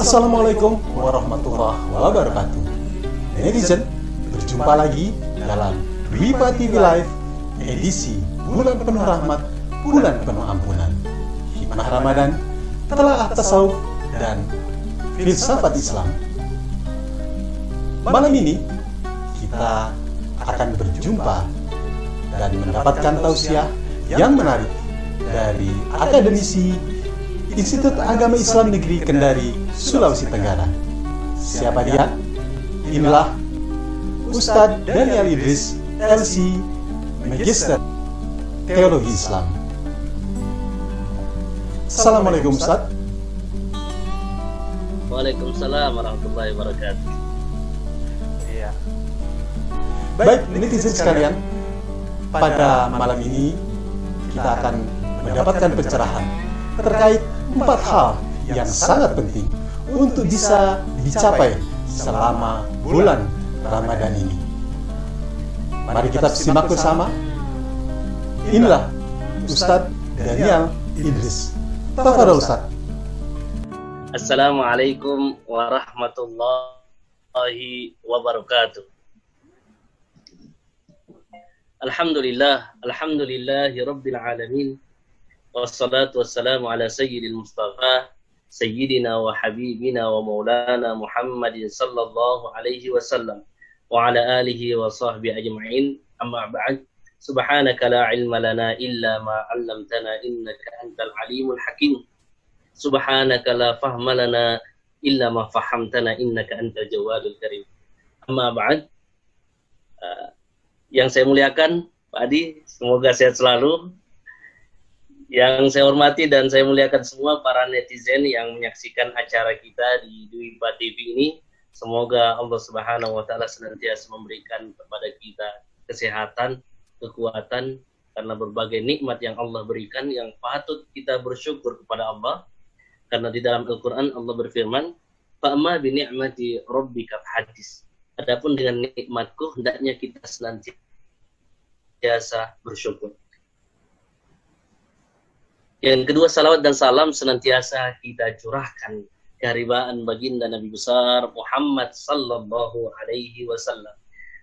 Assalamualaikum warahmatullahi wabarakatuh. Netizen, berjumpa lagi dalam Dwipa TV Live edisi Bulan Penuh Rahmat, Bulan Penuh Ampunan. Hikmah Ramadan, Telaah Tasawuf, dan Filsafat Islam. Malam ini kita akan berjumpa dan mendapatkan tausiah yang menarik dari akademisi Institut Agama Islam Negeri Kendari, Sulawesi Tenggara. Siapa dia? Inilah Ustadz Daniel Idris, LC, Magister Teologi Islam. Assalamualaikum Ustadz. Waalaikumsalam warahmatullahi wabarakatuh. Iya. Baik, netizen sekalian, pada malam ini kita akan mendapatkan pencerahan terkait 4 hal yang sangat penting untuk bisa dicapai selama bulan Ramadan ini. Mari kita simak bersama. Inilah Ustadz Daniel Idris. Tafadhol Ustadz. Assalamualaikum warahmatullahi wabarakatuh. Alhamdulillahi rabbil alamin. Wassalatu wassalamu ala sayyidil mustafa sayyidina wa habibina wa maulana Muhammadin sallallahu alaihi wasallam wa ala alihi wa sahbihi ajma'in. Amma ba'd. Subhanaka la ilma lana illa ma 'allamtana innaka antal alimul hakim. Subhanaka la fahma lana illa ma fahamtana innaka antal jawadul karim. Amma ba'd. Yang saya muliakan Pak Adi, semoga sehat selalu. Yang saya hormati dan saya muliakan semua para netizen yang menyaksikan acara kita di Dwipa TV ini. Semoga Allah Subhanahu wa taala senantiasa memberikan kepada kita kesehatan, kekuatan karena berbagai nikmat yang Allah berikan yang patut kita bersyukur kepada Allah. Karena di dalam Al-Qur'an Allah berfirman, "Fa'amma bi ni'mati rabbika hadis." Adapun dengan nikmatku hendaknya kita senantiasa bersyukur. Yang kedua, salawat dan salam senantiasa kita curahkan keharibaan baginda Nabi besar Muhammad sallallahu alaihi wasallam.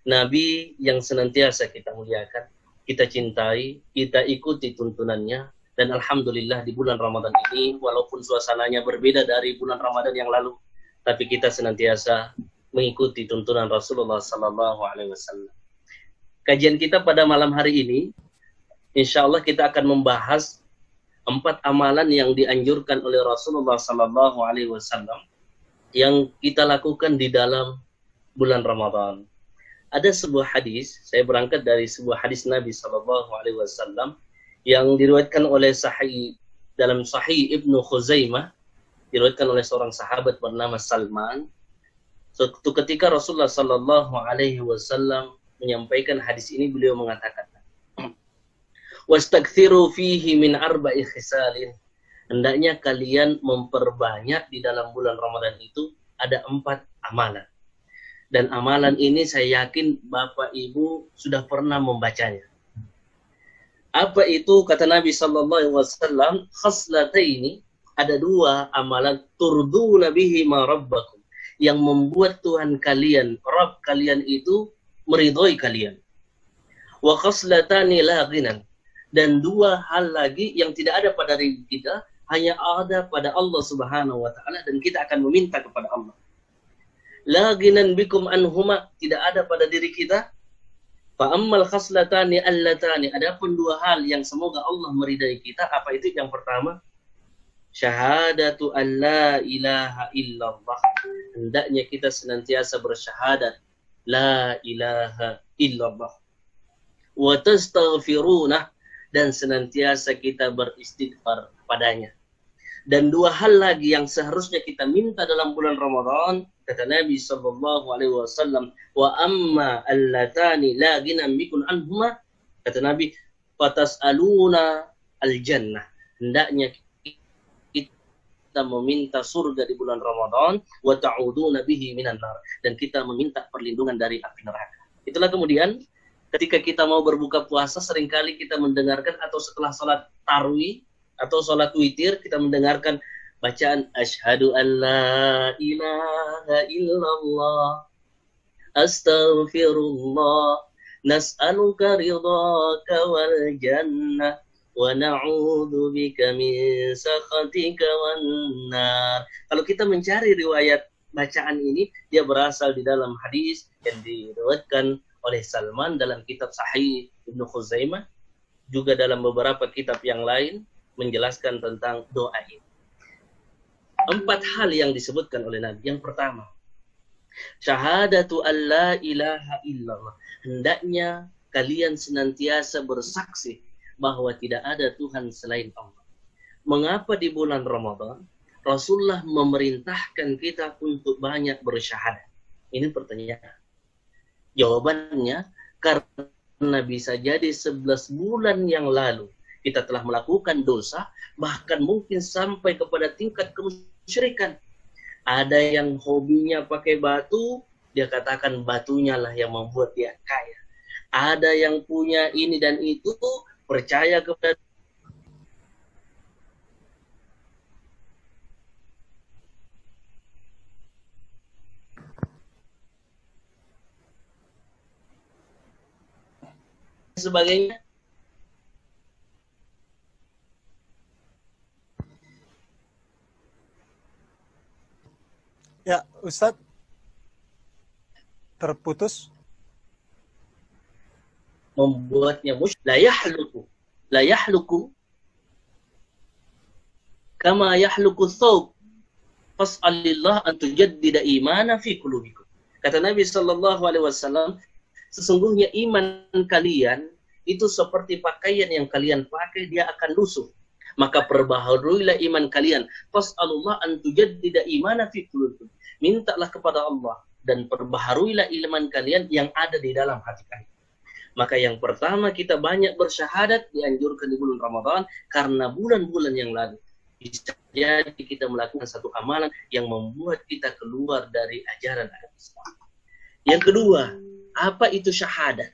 Nabi yang senantiasa kita muliakan, kita cintai, kita ikuti tuntunannya. Dan alhamdulillah di bulan Ramadan ini, walaupun suasananya berbeda dari bulan Ramadan yang lalu, tapi kita senantiasa mengikuti tuntunan Rasulullah sallallahu alaihi wasallam. Kajian kita pada malam hari ini, insya Allah kita akan membahas 4 amalan yang dianjurkan oleh Rasulullah sallallahu alaihi wasallam yang kita lakukan di dalam bulan Ramadan. Ada sebuah hadis, saya berangkat dari sebuah hadis Nabi sallallahu alaihi wasallam yang diriwayatkan oleh dalam Sahih Ibnu Khuzaimah, diriwayatkan oleh seorang sahabat bernama Salman. Suatu ketika Rasulullah sallallahu alaihi wasallam menyampaikan hadis ini, beliau mengatakan, "Wastakthiru fihi min arba'i khisalin." Hendaknya kalian memperbanyak di dalam bulan Ramadan itu ada 4 amalan. Dan amalan ini saya yakin Bapak Ibu sudah pernah membacanya. Apa itu? Kata Nabi sallallahu alaihi wasallam, "Khaslataini." Ada 2 amalan, turduna bihi ma rabbakum, yang membuat Tuhan kalian, Rabb kalian itu meridhoi kalian. Wa khaslatani la ghinan. Dan 2 hal lagi yang tidak ada pada diri kita, hanya ada pada Allah Subhanahu wa taala, dan kita akan meminta kepada Allah. La ghinan bikum anhuma, tidak ada pada diri kita. Fa ammal khaslatani allatani, adapun 2 hal yang semoga Allah meridai kita, apa itu? Yang pertama, syahadatu an la ilaha illallah. Hendaknya kita senantiasa bersyahadat la ilaha illallah. Wa tastaghfiruna, dan senantiasa kita beristighfar padanya. Dan 2 hal lagi yang seharusnya kita minta dalam bulan Ramadan, kata Nabi sallallahu alaihi wasallam, wa amma allatani la ghinan bikum anhuma, kata Nabi, fatas'aluna al-jannah. Hendaknya kita meminta surga di bulan Ramadan, wa ta'uduna bihi minan nar, dan kita meminta perlindungan dari api neraka. Itulah kemudian ketika kita mau berbuka puasa, seringkali kita mendengarkan, atau setelah sholat tarawih atau sholat witir, kita mendengarkan bacaan asyhadu an la ilaha illallah, astaghfirullah, nas'aluka ridhaka wal jannah, wa na'udzu bika min sakhatika wan nar. Kalau kita mencari riwayat bacaan ini, dia berasal di dalam hadis yang diriwayatkan oleh Salman dalam kitab Sahih Ibnu Khuzaimah, juga dalam beberapa kitab yang lain menjelaskan tentang doa ini. 4 hal yang disebutkan oleh Nabi. Yang pertama, syahadatu an la ilaha illallah. Hendaknya kalian senantiasa bersaksi bahwa tidak ada Tuhan selain Allah. Mengapa di bulan Ramadan Rasulullah memerintahkan kita untuk banyak bersyahadat? Ini pertanyaan. Jawabannya, karena bisa jadi 11 bulan yang lalu kita telah melakukan dosa, bahkan mungkin sampai kepada tingkat kemusyrikan. Ada yang hobinya pakai batu, dia katakan batunya lah yang membuat dia kaya. Ada yang punya ini dan itu, percaya kepada sebagainya. Ya, Ustadz, terputus. Membuatnya musyrik. La yahluku kama yahluku thawb, fas'alillah an tujaddida imana fi qulubikum. Kata Nabi SAW, sesungguhnya iman kalian itu seperti pakaian yang kalian pakai, dia akan lusuh. Maka perbaharuilah iman kalian. Fas'alullah an tujaddida imana fi qulubikum. Mintalah kepada Allah dan perbaharuilah iman kalian yang ada di dalam hati kalian. Maka yang pertama, kita banyak bersyahadat dianjurkan di bulan Ramadan karena bulan-bulan yang lalu bisa jadi kita melakukan satu amalan yang membuat kita keluar dari ajaran Islam. Yang kedua, apa itu syahadat?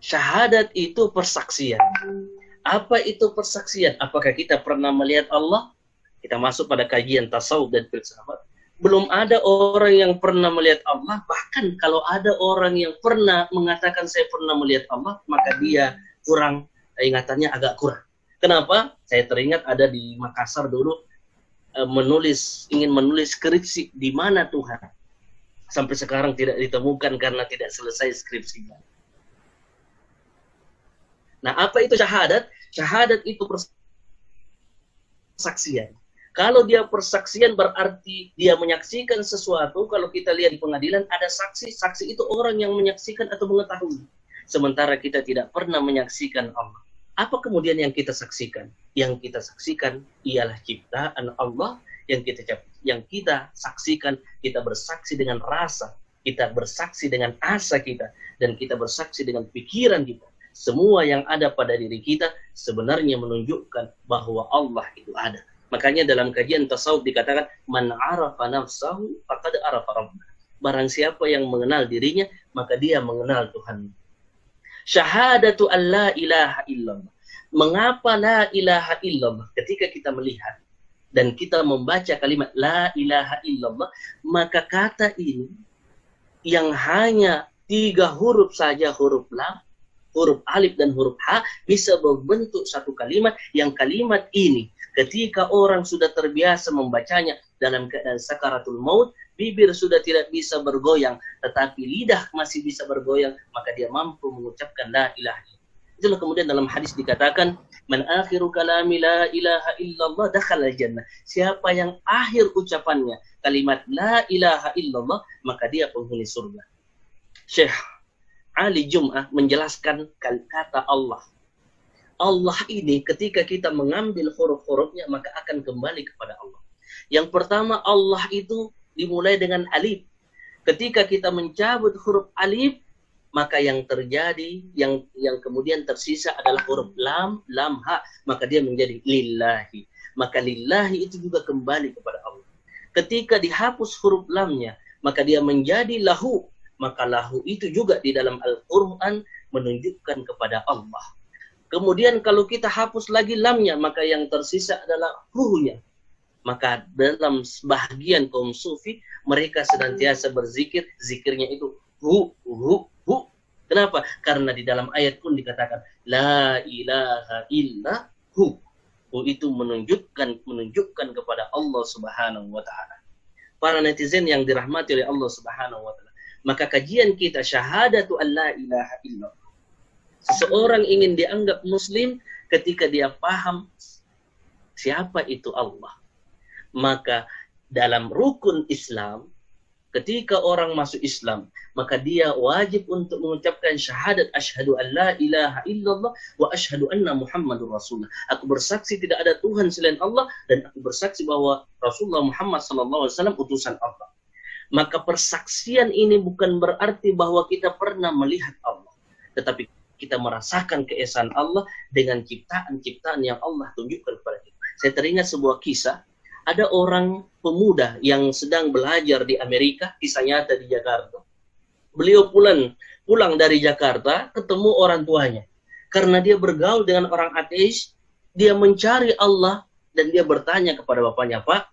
Syahadat itu persaksian. Apa itu persaksian? Apakah kita pernah melihat Allah? Kita masuk pada kajian tasawuf dan filsafat. Belum ada orang yang pernah melihat Allah. Bahkan kalau ada orang yang pernah mengatakan saya pernah melihat Allah, maka dia kurang, ingatannya agak kurang. Kenapa? Saya teringat ada di Makassar dulu ingin menulis skripsi di mana Tuhan. Sampai sekarang tidak ditemukan karena tidak selesai skripsinya. Nah, apa itu syahadat? Syahadat itu persaksian. Kalau dia persaksian berarti dia menyaksikan sesuatu. Kalau kita lihat di pengadilan ada saksi. Saksi itu orang yang menyaksikan atau mengetahui. Sementara kita tidak pernah menyaksikan Allah. Apa kemudian yang kita saksikan? Yang kita saksikan ialah ciptaan Allah yang kita saksikan. Kita bersaksi dengan rasa, kita bersaksi dengan asa kita, dan kita bersaksi dengan pikiran kita. Semua yang ada pada diri kita sebenarnya menunjukkan bahwa Allah itu ada. Makanya dalam kajian tasawuf dikatakan man arafa nafsahu faqad arafa rabbah. Barang siapa yang mengenal dirinya, maka dia mengenal Tuhan. Syahadatu an la ilaha illallah. Mengapa la ilaha illallah? Ketika kita melihat dan kita membaca kalimat la ilaha illallah, maka kata ini yang hanya 3 huruf saja, huruf lam, huruf alif dan huruf ha, bisa membentuk satu kalimat yang kalimat ini ketika orang sudah terbiasa membacanya dalam keadaan sakaratul maut, bibir sudah tidak bisa bergoyang, tetapi lidah masih bisa bergoyang, maka dia mampu mengucapkan la ilaha illallah. Itulah kemudian dalam hadis dikatakan, man akhiru kalami la ilaha illallah dakhala jannah. Siapa yang akhir ucapannya kalimat la ilaha illallah, maka dia penghuni surga. Syekh Ali Jum'ah menjelaskan kata Allah. Allah ini ketika kita mengambil huruf-hurufnya maka akan kembali kepada Allah. Yang pertama, Allah itu dimulai dengan alif. Ketika kita mencabut huruf alif, maka yang terjadi, yang kemudian tersisa adalah huruf lam, lam, ha. Maka dia menjadi lillahi. Maka lillahi itu juga kembali kepada Allah. Ketika dihapus huruf lamnya, maka dia menjadi lahu. Maka lahu itu juga di dalam Al-Quran menunjukkan kepada Allah. Kemudian kalau kita hapus lagi lamnya, maka yang tersisa adalah hunya. Maka dalam sebahagian kaum sufi, mereka senantiasa berzikir, zikirnya itu hu, hu, hu. Kenapa? Karena di dalam ayat pun dikatakan la ilaha illa hu. Hu itu menunjukkan kepada Allah Subhanahu wa taala. Para netizen yang dirahmati oleh Allah Subhanahu wa taala. Maka kajian kita syahadatu an la ilaha illallah. Seseorang ingin dianggap muslim ketika dia paham siapa itu Allah. Maka dalam rukun Islam, ketika orang masuk Islam, maka dia wajib untuk mengucapkan syahadat asyhadu an la ilaha illallah wa asyhadu anna Muhammadur Rasulullah. Aku bersaksi tidak ada Tuhan selain Allah dan aku bersaksi bahwa Rasulullah Muhammad SAW utusan Allah. Maka persaksian ini bukan berarti bahwa kita pernah melihat Allah, tetapi kita merasakan keesaan Allah dengan ciptaan-ciptaan yang Allah tunjukkan kepada kita. Saya teringat sebuah kisah. Ada orang pemuda yang sedang belajar di Amerika, kisah nyata di Jakarta. Beliau pulang dari Jakarta, ketemu orang tuanya. Karena dia bergaul dengan orang ateis, dia mencari Allah, dan dia bertanya kepada bapaknya, Pak,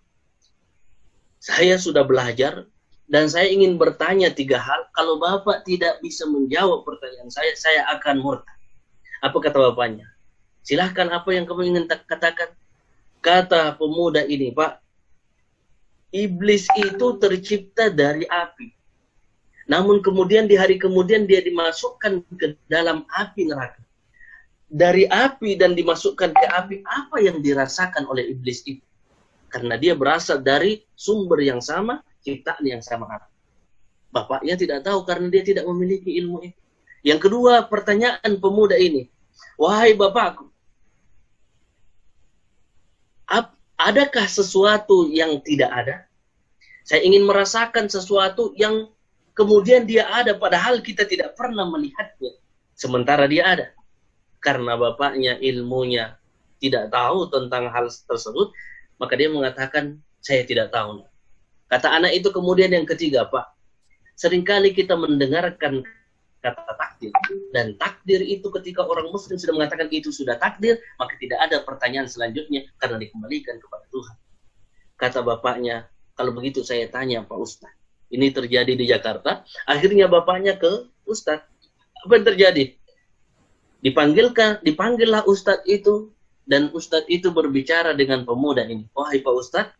saya sudah belajar, dan saya ingin bertanya 3 hal. Kalau Bapak tidak bisa menjawab pertanyaan saya akan murtad. Apa kata bapaknya? Silahkan, apa yang kamu ingin katakan? Kata pemuda ini, Pak, iblis itu tercipta dari api. Namun kemudian di hari kemudian dia dimasukkan ke dalam api neraka. Dari api dan dimasukkan ke api, apa yang dirasakan oleh iblis itu? Karena dia berasal dari sumber yang sama, ciptaan yang sama. Bapaknya tidak tahu karena dia tidak memiliki ilmu itu. Yang kedua, pertanyaan pemuda ini, wahai bapakku, adakah sesuatu yang tidak ada? Saya ingin merasakan sesuatu yang kemudian dia ada, padahal kita tidak pernah melihatnya. Sementara dia ada. Karena bapaknya ilmunya tidak tahu tentang hal tersebut, maka dia mengatakan, saya tidak tahu. Kata anak itu kemudian yang ketiga, Pak, seringkali kita mendengarkan kata takdir. Dan takdir itu ketika orang muslim sudah mengatakan itu sudah takdir, maka tidak ada pertanyaan selanjutnya karena dikembalikan kepada Tuhan. Kata bapaknya, kalau begitu saya tanya Pak Ustadz. Ini terjadi di Jakarta. Akhirnya bapaknya ke Ustadz. Apa yang terjadi? Dipanggillah Ustadz itu, dan Ustadz itu berbicara dengan pemuda ini. Wahai Pak Ustadz,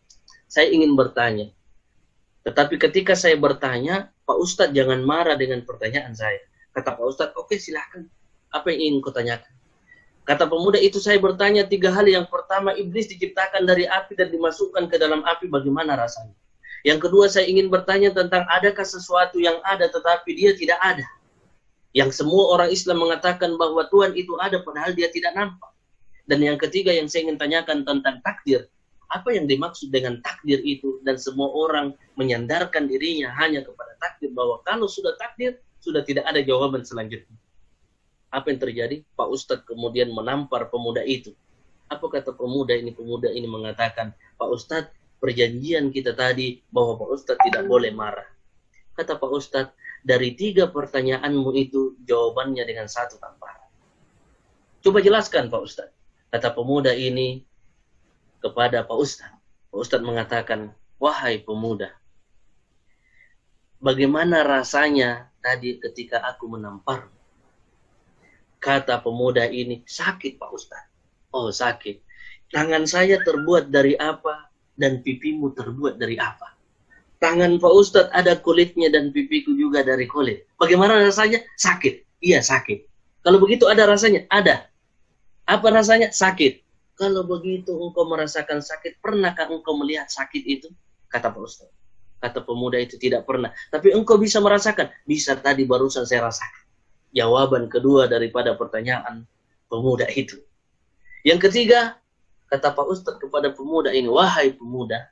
saya ingin bertanya. Tetapi ketika saya bertanya, Pak Ustadz jangan marah dengan pertanyaan saya. Kata Pak Ustadz, oke silahkan. Apa yang ingin kau tanyakan? Kata pemuda itu, saya bertanya 3 hal. Yang pertama, iblis diciptakan dari api dan dimasukkan ke dalam api, bagaimana rasanya? Yang kedua, saya ingin bertanya tentang adakah sesuatu yang ada tetapi dia tidak ada. Yang semua orang Islam mengatakan bahwa Tuhan itu ada padahal dia tidak nampak. Dan yang ketiga yang saya ingin tanyakan tentang takdir. Apa yang dimaksud dengan takdir itu? Dan semua orang menyandarkan dirinya hanya kepada takdir, bahwa kalau sudah takdir, sudah tidak ada jawaban selanjutnya. Apa yang terjadi? Pak Ustadz kemudian menampar pemuda itu. Apa kata pemuda ini? Pemuda ini mengatakan, Pak Ustadz, perjanjian kita tadi bahwa Pak Ustadz tidak boleh marah. Kata Pak Ustadz, dari 3 pertanyaanmu itu, jawabannya dengan 1 tamparan. Coba jelaskan Pak Ustadz. Kata pemuda ini kepada Pak Ustadz. Pak Ustadz mengatakan, wahai pemuda, bagaimana rasanya tadi ketika aku menampar? Kata pemuda ini, sakit Pak Ustadz. Oh sakit. Tangan saya terbuat dari apa dan pipimu terbuat dari apa? Tangan Pak Ustadz ada kulitnya dan pipiku juga dari kulit. Bagaimana rasanya? Sakit. Iya sakit. Kalau begitu ada rasanya? Ada. Apa rasanya? Sakit. Kalau begitu engkau merasakan sakit, pernahkah engkau melihat sakit itu? Kata Pak Ustadz. Kata pemuda itu, tidak pernah. Tapi engkau bisa merasakan? Bisa, tadi barusan saya rasakan. Jawaban kedua daripada pertanyaan pemuda itu. Yang ketiga, kata Pak Ustadz kepada pemuda ini, wahai pemuda,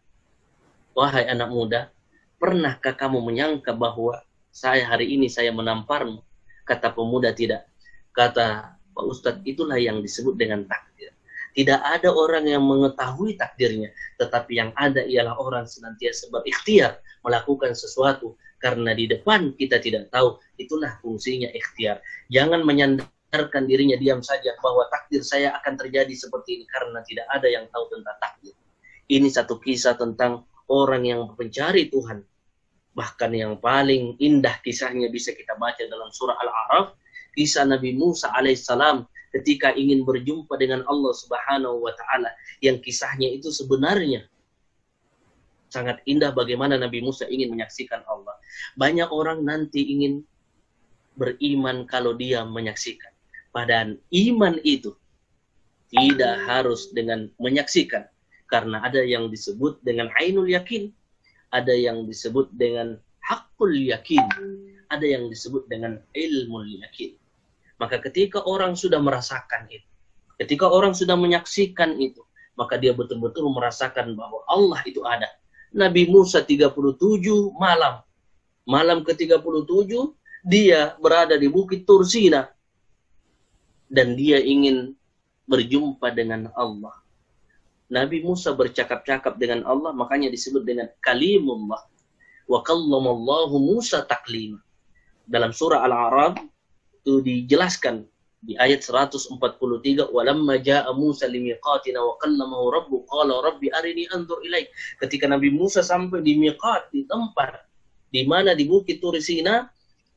wahai anak muda, pernahkah kamu menyangka bahwa hari ini saya menamparmu? Kata pemuda, tidak. Kata Pak Ustadz, itulah yang disebut dengan takdir. Tidak ada orang yang mengetahui takdirnya, tetapi yang ada ialah orang senantiasa berikhtiar melakukan sesuatu, karena di depan kita tidak tahu. Itulah fungsinya ikhtiar. Jangan menyandarkan dirinya diam saja bahwa takdir saya akan terjadi seperti ini, karena tidak ada yang tahu tentang takdir. Ini satu kisah tentang orang yang mencari Tuhan. Bahkan yang paling indah kisahnya bisa kita baca dalam surah Al-A'raf, kisah Nabi Musa alaihissalam ketika ingin berjumpa dengan Allah Subhanahu wa taala, yang kisahnya itu sebenarnya sangat indah bagaimana Nabi Musa ingin menyaksikan Allah. Banyak orang nanti ingin beriman kalau dia menyaksikan. Padahal iman itu tidak harus dengan menyaksikan. Karena ada yang disebut dengan ainul yakin, ada yang disebut dengan haqqul yakin, ada yang disebut dengan ilmul yakin. Maka ketika orang sudah merasakan itu, ketika orang sudah menyaksikan itu, maka dia betul-betul merasakan bahwa Allah itu ada. Nabi Musa 37 malam. Malam ke-37 dia berada di Bukit Tursina. Dan dia ingin berjumpa dengan Allah. Nabi Musa bercakap-cakap dengan Allah, makanya disebut dengan kalimullah. Wa kallamallahu Musa taklima. Dalam surah Al-A'raf itu dijelaskan di ayat 143, walamma jaa Musa limiqatina wa kallamahu rabbuh qala rabbi arini anzur ilaik. Ketika Nabi Musa sampai di miqat, di tempat di mana di Bukit Tursina,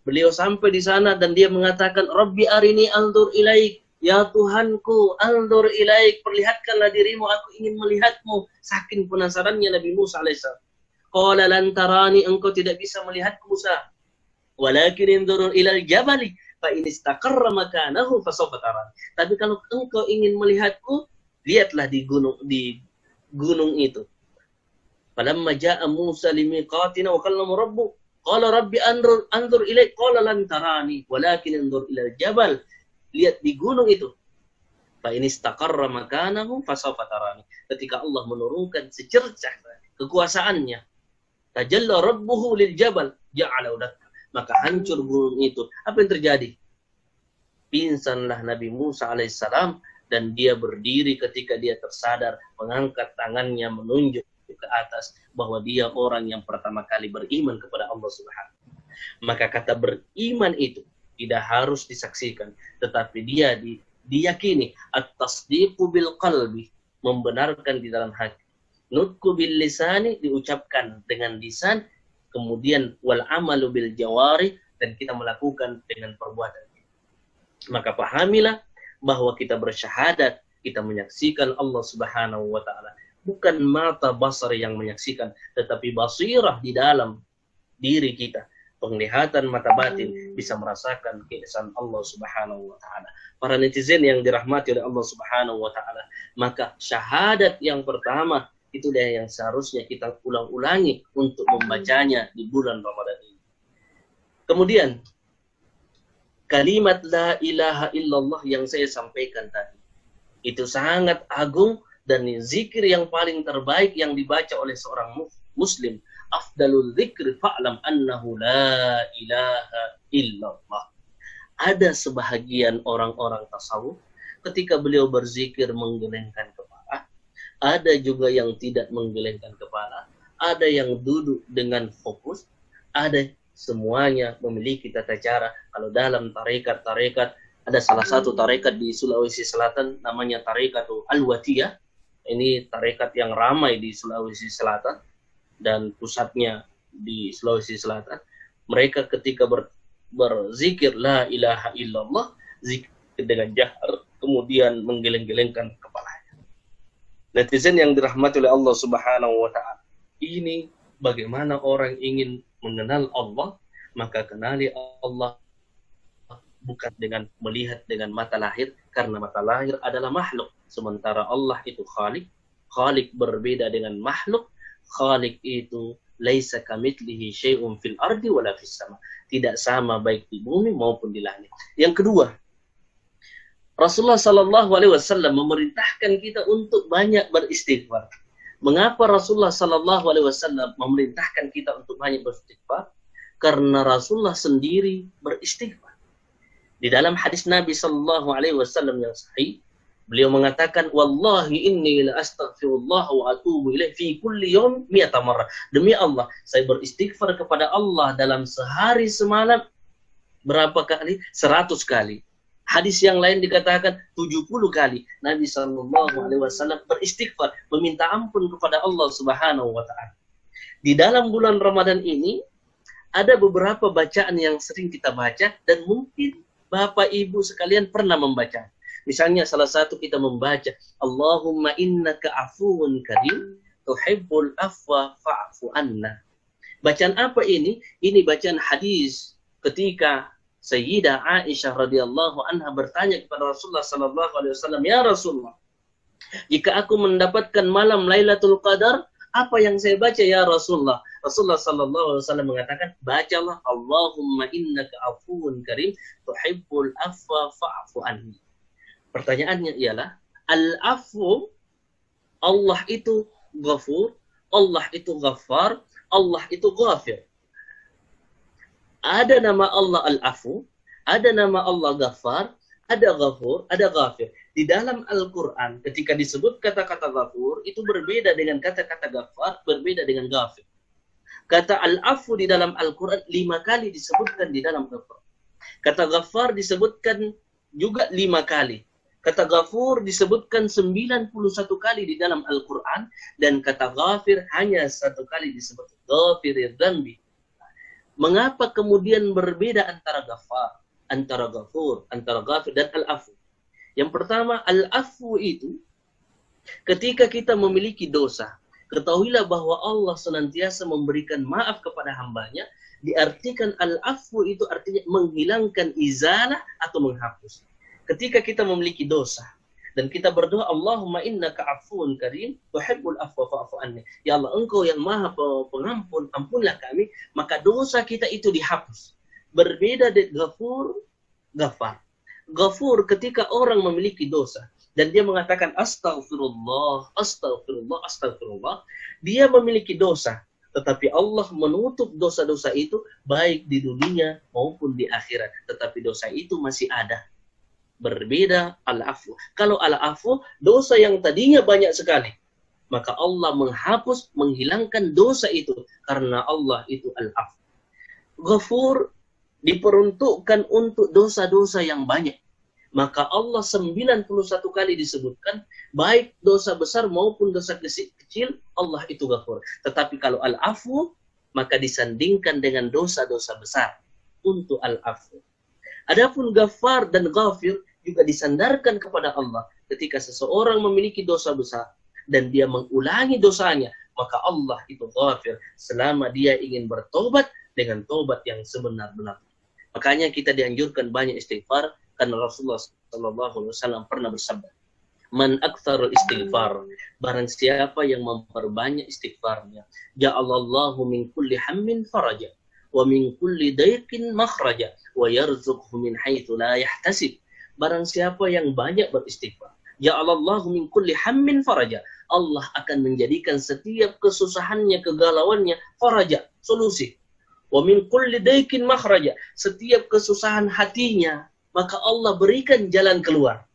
beliau sampai di sana dan dia mengatakan rabbi arini anzur ilaik, ya Tuhanku, anzur ilaik, perlihatkanlah dirimu, aku ingin melihatmu. Saking penasarannya Nabi Musa alaihissalam. Qala lan tarani, engkau tidak bisa melihatku Musa, walakin anzur ilal jabali fa in istaqarra makanahu fasawfa tarani. Tapi kalau engkau ingin melihatku, lihatlah di gunung itu. Falamma jaa Musa limiqatina wa kallama rabbuh qala rabbi anzur ilaik qala lan tarani walakin anzur ilal jabal. Lihat di gunung itu. Fa in istaqarra makanahu fasawfa tarani. Ketika Allah menurunkan secercah kekuasaannya, tajalla rabbuhu lil jabal ja'ala dakka, maka hancur gunung itu. Apa yang terjadi? Pingsanlah Nabi Musa alaihissalam dan dia berdiri ketika dia tersadar, mengangkat tangannya menunjuk ke atas bahwa dia orang yang pertama kali beriman kepada Allah Subhanahu. Maka kata beriman itu tidak harus disaksikan, tetapi dia diyakini. At-tasdiqu bil qalbi, membenarkan di dalam hati. Nutqu bil lisani, diucapkan dengan lisan. Kemudian wal amalu bil jawari, dan kita melakukan dengan perbuatan. Maka pahamilah bahwa kita bersyahadat, kita menyaksikan Allah Subhanahu wa taala. Bukan mata basar yang menyaksikan, tetapi basirah di dalam diri kita. Penglihatan mata batin bisa merasakan keesaan Allah Subhanahu wa taala. Para netizen yang dirahmati oleh Allah Subhanahu wa taala, maka syahadat yang pertama itulah yang seharusnya kita ulang-ulangi untuk membacanya di bulan Ramadan ini. Kemudian kalimat la ilaha illallah yang saya sampaikan tadi itu sangat agung dan zikir yang paling terbaik yang dibaca oleh seorang muslim. Afdalul dzikri fa'lam annahu la ilaha illallah. Ada sebahagian orang-orang tasawuf ketika beliau berzikir menggelengkan kepala, ada juga yang tidak menggelengkan kepala, ada yang duduk dengan fokus, ada, semuanya memiliki tata cara. Kalau dalam tarekat ada salah satu tarekat di Sulawesi Selatan namanya Tarekatu Al-Watiyah. Ini tarekat yang ramai di Sulawesi Selatan dan pusatnya di Sulawesi Selatan. Mereka ketika berzikir la ilaha illallah, zikir dengan jahar, kemudian menggeleng-gelengkan kepalanya. Netizen yang dirahmati oleh Allah Subhanahu wa taala, ini bagaimana orang ingin mengenal Allah, maka kenali Allah bukan dengan melihat dengan mata lahir, karena mata lahir adalah makhluk, sementara Allah itu Khalik. Khalik berbeda dengan makhluk. Khalik itu laisa kamitslihi syai'un fil ardi wala fis sama. Tidak sama baik di bumi maupun di langit. Yang kedua, Rasulullah sallallahu alaihi wasallam memerintahkan kita untuk banyak beristighfar. Mengapa Rasulullah sallallahu alaihi wasallam memerintahkan kita untuk banyak beristighfar? Karena Rasulullah sendiri beristighfar. Di dalam hadis Nabi sallallahu alaihi wasallam yang sahih, beliau mengatakan, wallahi inni la astaghfirullah wa atubu ilaih fi kulli yawm 100 marrah. Demi Allah, saya beristighfar kepada Allah dalam sehari semalam berapa kali? 100 kali. Hadis yang lain dikatakan 70 kali Nabi SAW beristighfar, meminta ampun kepada Allah Subhanahu wa Ta'ala. Di dalam bulan Ramadan ini ada beberapa bacaan yang sering kita baca dan mungkin Bapak Ibu sekalian pernah membaca. Misalnya salah satu kita membaca Allahumma innaka afuwun karim tuhibbul afwa fa'fu anna. Bacaan apa ini? Ini bacaan hadis ketika Sayyidah Aisyah radhiyallahu anha bertanya kepada Rasulullah sallallahu alaihi wasallam, "Ya Rasulullah, jika aku mendapatkan malam Lailatul Qadar, apa yang saya baca ya Rasulullah?" Rasulullah sallallahu alaihi wasallam mengatakan, "Bacalah Allahumma innaka afuwun karim tuhibbul afwa fa'fu anni." Pertanyaannya ialah, al-afwu, Allah itu ghafur, Allah itu ghaffar, Allah itu ghafir. Ada nama Allah Al-Afu, ada nama Allah Ghaffar, ada Ghafur, ada Ghafir. Di dalam Al-Quran, ketika disebut kata-kata Ghafur, itu berbeda dengan kata-kata Ghaffar, berbeda dengan Ghafir. Kata Al-Afu di dalam Al-Quran 5 kali disebutkan di dalam Al-Quran. Kata Ghaffar disebutkan juga 5 kali. Kata Ghafur disebutkan 91 kali di dalam Al-Quran, dan kata Ghafir hanya 1 kali disebut. Ghafirir dzanbi. Mengapa kemudian berbeda antara Ghaffar, antara Ghafur, antara Ghafir dan Al-Afu? Yang pertama, Al-Afu itu ketika kita memiliki dosa, ketahuilah bahwa Allah senantiasa memberikan maaf kepada hambanya. Diartikan Al-Afu itu artinya menghilangkan izalah atau menghapus. Ketika kita memiliki dosa dan kita berdoa, Allahumma innaka afuwun karim tuhibbul afwa fa'fu anni. Ya Allah, Engkau yang Maha Pengampun, ampunlah kami, maka dosa kita itu dihapus. Berbeda dengan Ghafur, Ghaffar. Ghafur ketika orang memiliki dosa dan dia mengatakan astaghfirullah, astaghfirullah, astaghfirullah, dia memiliki dosa, tetapi Allah menutup dosa-dosa itu baik di dunia maupun di akhirat, tetapi dosa itu masih ada. Berbeda al-afu. Kalau al-afu, dosa yang tadinya banyak sekali, maka Allah menghapus, menghilangkan dosa itu, karena Allah itu al-afu. Ghafur diperuntukkan untuk dosa-dosa yang banyak, maka Allah 91 kali disebutkan, baik dosa besar maupun dosa kecil, Allah itu Ghafur. Tetapi kalau al-afu, maka disandingkan dengan dosa-dosa besar untuk al-afu. Adapun Ghaffar dan Ghafir juga disandarkan kepada Allah. Ketika seseorang memiliki dosa besar dan dia mengulangi dosanya, maka Allah itu Ghafir selama dia ingin bertobat dengan tobat yang sebenar-benar. Makanya kita dianjurkan banyak istighfar, karena Rasulullah SAW pernah bersabda, "Man aktsarul istighfar," barang siapa yang memperbanyak istighfarnya, ja'alallahu min kulli hammin faraja wa min kulli daiqin makhraja wa yarzuqhu min haitsu la yahtasib. Barang siapa yang banyak beristighfar, ja'alallahu min kulli hammin faraja, Allah akan menjadikan setiap kesusahannya, kegalauannya faraja, solusi. Wa min kulli daiqin makhraja, setiap kesusahan hatinya, maka Allah berikan jalan keluar.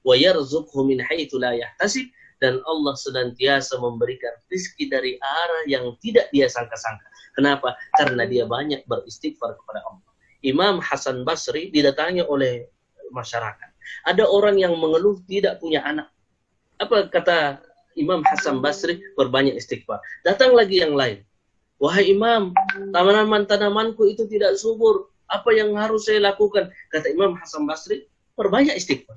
Wa yarzuqhu min haitsu la yahtasib, dan Allah senantiasa memberikan rezeki dari arah yang tidak dia sangka-sangka. Kenapa? Karena dia banyak beristighfar kepada Allah. Imam Hasan Basri didatangi oleh masyarakat. Ada orang yang mengeluh tidak punya anak. Apa kata Imam Hasan Basri? Berbanyak istighfar. Datang lagi yang lain. "Wahai Imam, tanamanku itu tidak subur. Apa yang harus saya lakukan?" Kata Imam Hasan Basri, "Perbanyak istighfar."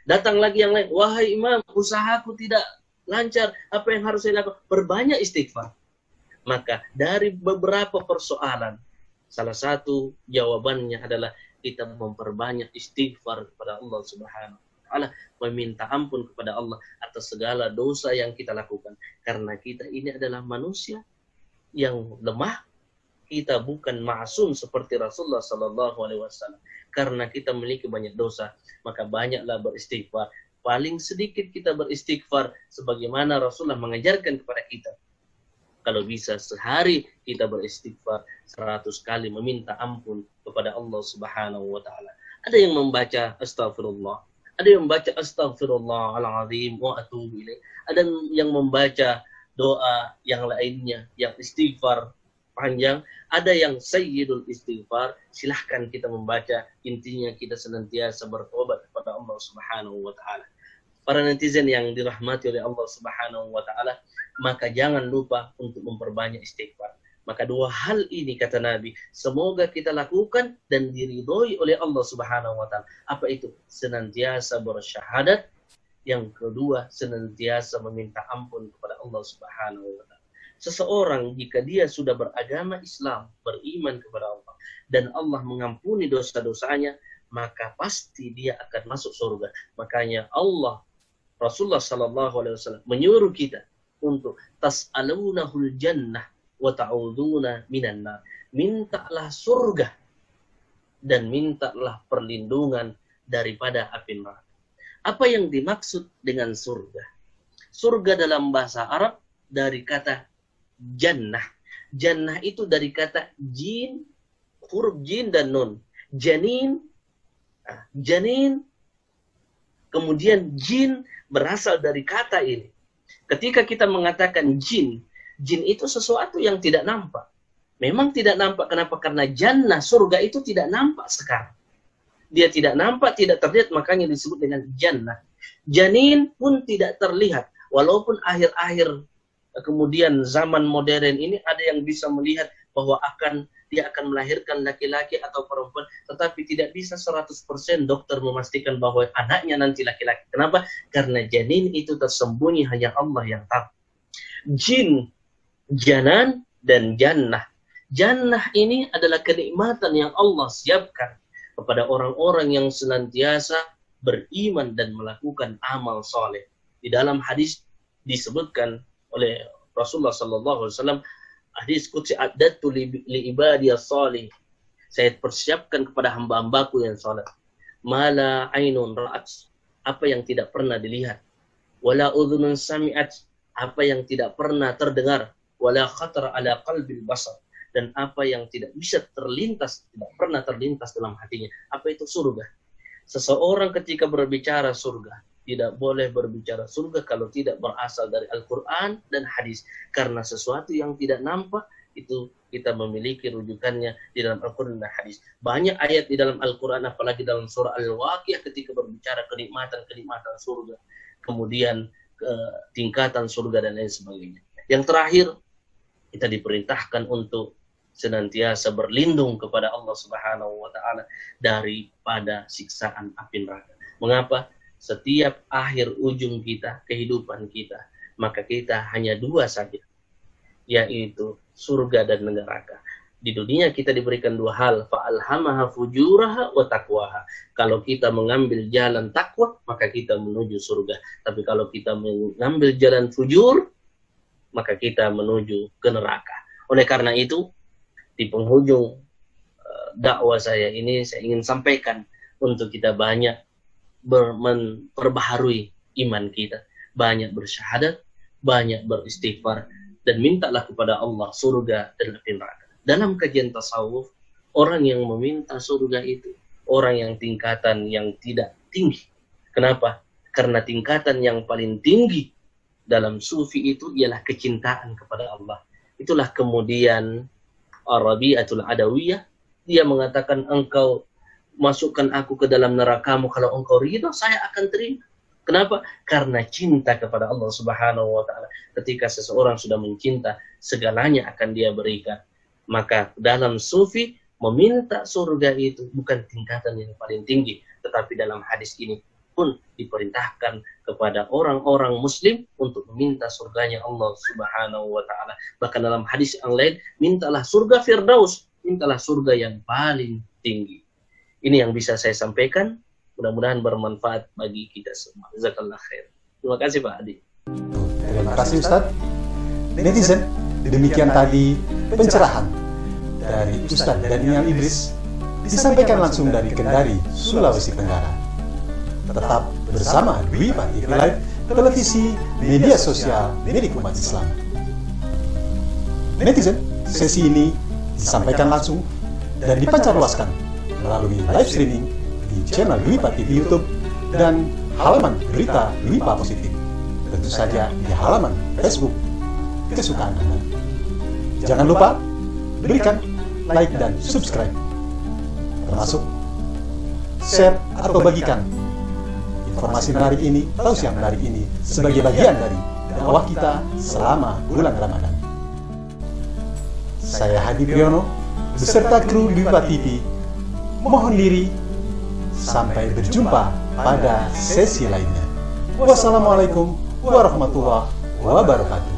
Datang lagi yang lain. "Wahai Imam, usahaku tidak lancar. Apa yang harus saya lakukan?" Perbanyak istighfar. Maka dari beberapa persoalan, salah satu jawabannya adalah kita memperbanyak istighfar kepada Allah Subhanahu wa Ta'ala, meminta ampun kepada Allah atas segala dosa yang kita lakukan. Karena kita ini adalah manusia yang lemah, kita bukan ma'sum seperti Rasulullah sallallahu alaihi wasallam. Karena kita memiliki banyak dosa, maka banyaklah beristighfar. Paling sedikit kita beristighfar sebagaimana Rasulullah mengajarkan kepada kita. Kalau bisa sehari kita beristighfar 100 kali meminta ampun kepada Allah Subhanahu wa Ta'ala. Ada yang membaca astaghfirullah, ada yang membaca astaghfirullahaladzim wa atubu ilaih, ada yang membaca doa yang lainnya, yang istighfar panjang, ada yang Sayyidul Istighfar. Silahkan kita membaca, intinya kita senantiasa bertobat kepada Allah Subhanahu wa Ta'ala. Para netizen yang dirahmati oleh Allah Subhanahu wa Ta'ala, maka jangan lupa untuk memperbanyak istighfar. Maka dua hal ini kata Nabi, semoga kita lakukan dan diridhoi oleh Allah Subhanahu wa Ta'ala. Apa itu? Senantiasa bersyahadat. Yang kedua, senantiasa meminta ampun kepada Allah Subhanahu wa Ta'ala. Seseorang jika dia sudah beragama Islam, beriman kepada Allah, dan Allah mengampuni dosa-dosanya, maka pasti dia akan masuk surga. Makanya Rasulullah sallallahu alaihi wasallam menyuruh kita untuk tas'alunahul jannah wa ta'uduna minan nar. Mintalah surga dan mintalah perlindungan daripada api neraka. Apa yang dimaksud dengan surga? Surga dalam bahasa Arab dari kata jannah. Jannah itu dari kata jin, huruf jin dan nun. Janin, kemudian jin berasal dari kata ini. Ketika kita mengatakan jin, jin itu sesuatu yang tidak nampak. Memang tidak nampak, kenapa? Karena jannah, surga itu tidak nampak sekarang. Dia tidak nampak, tidak terlihat, makanya disebut dengan jannah. Janin pun tidak terlihat. Walaupun akhir-akhir kemudian zaman modern ini ada yang bisa melihat bahwa dia akan melahirkan laki-laki atau perempuan, tetapi tidak bisa 100% dokter memastikan bahwa anaknya nanti laki-laki. Kenapa? Karena janin itu tersembunyi, hanya Allah yang tahu. Jin, janan, dan jannah. Jannah ini adalah kenikmatan yang Allah siapkan kepada orang-orang yang senantiasa beriman dan melakukan amal soleh. Di dalam hadis disebutkan oleh Rasulullah SAW, hadis qudsi, addatu li ibadiyas salih, saya persiapkan kepada hamba-hambaku yang salat, mala ainun ra'at, apa yang tidak pernah dilihat, wala udhunun sami'at, apa yang tidak pernah terdengar, wala khatar ala qalbil basar, dan apa yang tidak bisa terlintas, tidak pernah terlintas dalam hatinya. Apa itu surga? Seseorang ketika berbicara surga, tidak boleh berbicara surga kalau tidak berasal dari Al-Quran dan hadis. Karena sesuatu yang tidak nampak, itu kita memiliki rujukannya di dalam Al-Quran dan hadis. Banyak ayat di dalam Al-Quran, apalagi dalam surah Al-Waqiah ketika berbicara kenikmatan-kenikmatan surga. Kemudian tingkatan surga dan lain sebagainya. Yang terakhir, kita diperintahkan untuk senantiasa berlindung kepada Allah Subhanahu wa Ta'ala daripada siksaan api neraka. Mengapa? Setiap akhir ujung kita, kehidupan kita, maka kita hanya dua saja, yaitu surga dan neraka. Di dunia kita diberikan dua hal, fa'alhamaha fujuraha wa taqwaha. Kalau kita mengambil jalan takwa, maka kita menuju surga. Tapi kalau kita mengambil jalan fujur, maka kita menuju ke neraka. Oleh karena itu, di penghujung dakwah saya ini, saya ingin sampaikan untuk kita banyak memperbaharui iman kita, banyak bersyahadat, banyak beristighfar, dan mintalah kepada Allah surga dan api neraka. Dalam kajian tasawuf, orang yang meminta surga itu orang yang tingkatan yang tidak tinggi. Kenapa? Karena tingkatan yang paling tinggi dalam sufi itu ialah kecintaan kepada Allah. Itulah kemudian Arabiatul Adawiyah, dia mengatakan, engkau masukkan aku ke dalam nerakamu, kalau engkau ridho saya akan terima. Kenapa? Karena cinta kepada Allah Subhanahu wa Ta'ala. Ketika seseorang sudah mencinta, segalanya akan dia berikan. Maka dalam sufi, meminta surga itu bukan tingkatan yang paling tinggi, tetapi dalam hadis ini pun diperintahkan kepada orang-orang muslim untuk meminta surganya Allah Subhanahu wa Ta'ala. Bahkan dalam hadis yang lain, mintalah surga Firdaus, mintalah surga yang paling tinggi. Ini yang bisa saya sampaikan, mudah-mudahan bermanfaat bagi kita semua. Jazakallah khair. Terima kasih Pak Adi. Terima kasih Ustadz. Netizen, demikian tadi pencerahan dari Ustadz Daniel Idris, disampaikan langsung dari Kendari, Sulawesi Tenggara. Tetap bersama Dwi Pak TV Live, televisi media sosial milik umat Islam. Netizen, sesi ini disampaikan langsung dan dipancarluaskan melalui live streaming di channel Dwi Pak TV YouTube dan halaman berita Dwi Pak Positif. Tentu saja di halaman Facebook kesukaan Anda. Jangan lupa berikan like dan subscribe, termasuk share atau bagikan informasi menarik ini, tausiah menarik ini sebagai bagian dari dakwah kita selama bulan Ramadan. Saya Hadi Priyono beserta kru Bipa TV mohon diri sampai berjumpa pada sesi lainnya. Wassalamualaikum warahmatullahi wabarakatuh.